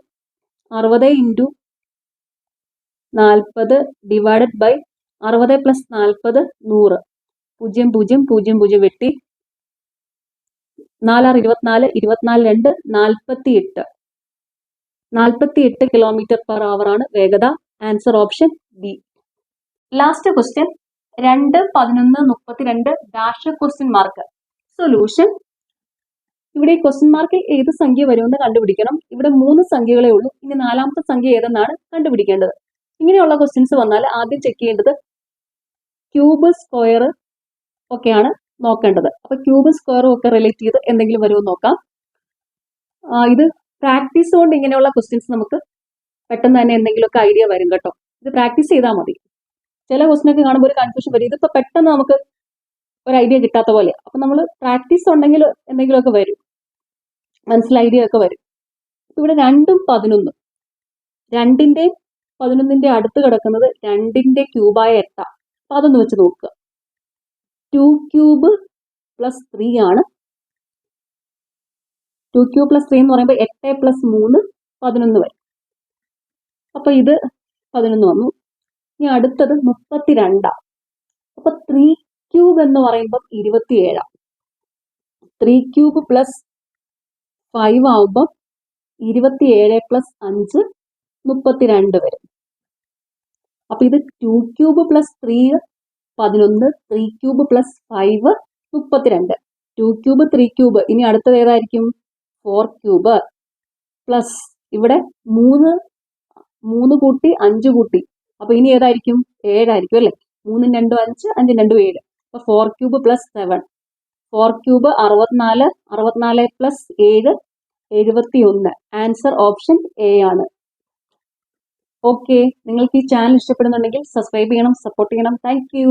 60 into 40 divided by 60 plus 40 100. 0 0 0 0 വെട്ടി 4 6 24 24 2 48. 48 കിലോമീറ്റർ പെർ അവർ ആണ് വേഗത. Answer option B. Last question 2 11 32 dash question mark. Solution. ഇവിടെ ക്വസ്റ്റ്യൻ മാർക്ക് ഏത് സംഖ്യ വരുമെന്ന് കണ്ടുപിടിക്കണം. ഇവിടെ 3 സംഖ്യകളേ ഉള്ളൂ. ഇനി 4ാമത്തെ സംഖ്യ ഏതെന്നാണ് കണ്ടുപിടിക്കേണ്ടത്. ഇങ്ങനെയുള്ള ക്വസ്റ്റ്യൻസ് വന്നാൽ ആദ്യം ചെക്ക് ചെയ്യേണ്ടത് ക്യൂബ്, സ്ക്വയർ ഒക്കെയാണ് നോക്കേണ്ടത്. അപ്പൊ ക്യൂബ് സ്ക്വയറും ഒക്കെ റിലേറ്റ് ചെയ്ത് എന്തെങ്കിലും വരുമോ നോക്കാം. ഇത് പ്രാക്ടീസ് കൊണ്ട് ഇങ്ങനെയുള്ള ക്വസ്റ്റ്യൻസ് നമുക്ക് പെട്ടെന്ന് തന്നെ എന്തെങ്കിലുമൊക്കെ ഐഡിയ വരും കേട്ടോ. ഇത് പ്രാക്ടീസ് ചെയ്താൽ മതി. ചില ക്വസ്റ്റ്യനൊക്കെ കാണുമ്പോൾ ഒരു കൺഫ്യൂഷൻ വരും. ഇതിപ്പോൾ പെട്ടെന്ന് നമുക്ക് ഒരു ഐഡിയ കിട്ടാത്ത പോലെ. അപ്പൊ നമ്മൾ പ്രാക്ടീസ് ഉണ്ടെങ്കിൽ എന്തെങ്കിലുമൊക്കെ വരും, മനസ്സിൽ ഐഡിയ ഒക്കെ വരും. ഇവിടെ 2ഉം 11, 2ന്റെയും 11ന്റെ അടുത്ത് കിടക്കുന്നത് 2ന്റെ ക്യൂബായ 8. അപ്പൊ അതൊന്ന് വെച്ച് നോക്കുക. 2 ക്യൂബ് പ്ലസ് 3 ആണ്. 2 ക്യൂബ് പ്ലസ് 3 എന്ന് പറയുമ്പോൾ 8 പ്ലസ് 3 11 വരും. അപ്പൊ ഇത് 11 വന്നു. ഇനി അടുത്തത് 32. അപ്പൊ 3 ക്യൂബ് എന്ന് പറയുമ്പോൾ 27. 3 ക്യൂബ് പ്ലസ് 5 ആവുമ്പോൾ 27 പ്ലസ് 5 32 വരും. അപ്പൊ ഇത് 2 cube plus 3 11, 3 cube plus 5 32. 2 cube 3 cube. ഇനി അടുത്തത് ഏതായിരിക്കും? 4 ക്യൂബ് പ്ലസ് ഇവിടെ 3 കൂട്ടി 5 കൂട്ടി. അപ്പൊ ഇനി ഏതായിരിക്കും? 7 ആയിരിക്കും അല്ലെ. 3 2 5, 5 2 7. അപ്പൊ 4 cube plus 7. 4 cube 64, 64 plus 7 71. Answer option A ആണ്. ഓക്കെ, നിങ്ങൾക്ക് ഈ ചാനൽ ഇഷ്ടപ്പെടുന്നുണ്ടെങ്കിൽ സബ്സ്ക്രൈബ് ചെയ്യണം, സപ്പോർട്ട് ചെയ്യണം. Thank you.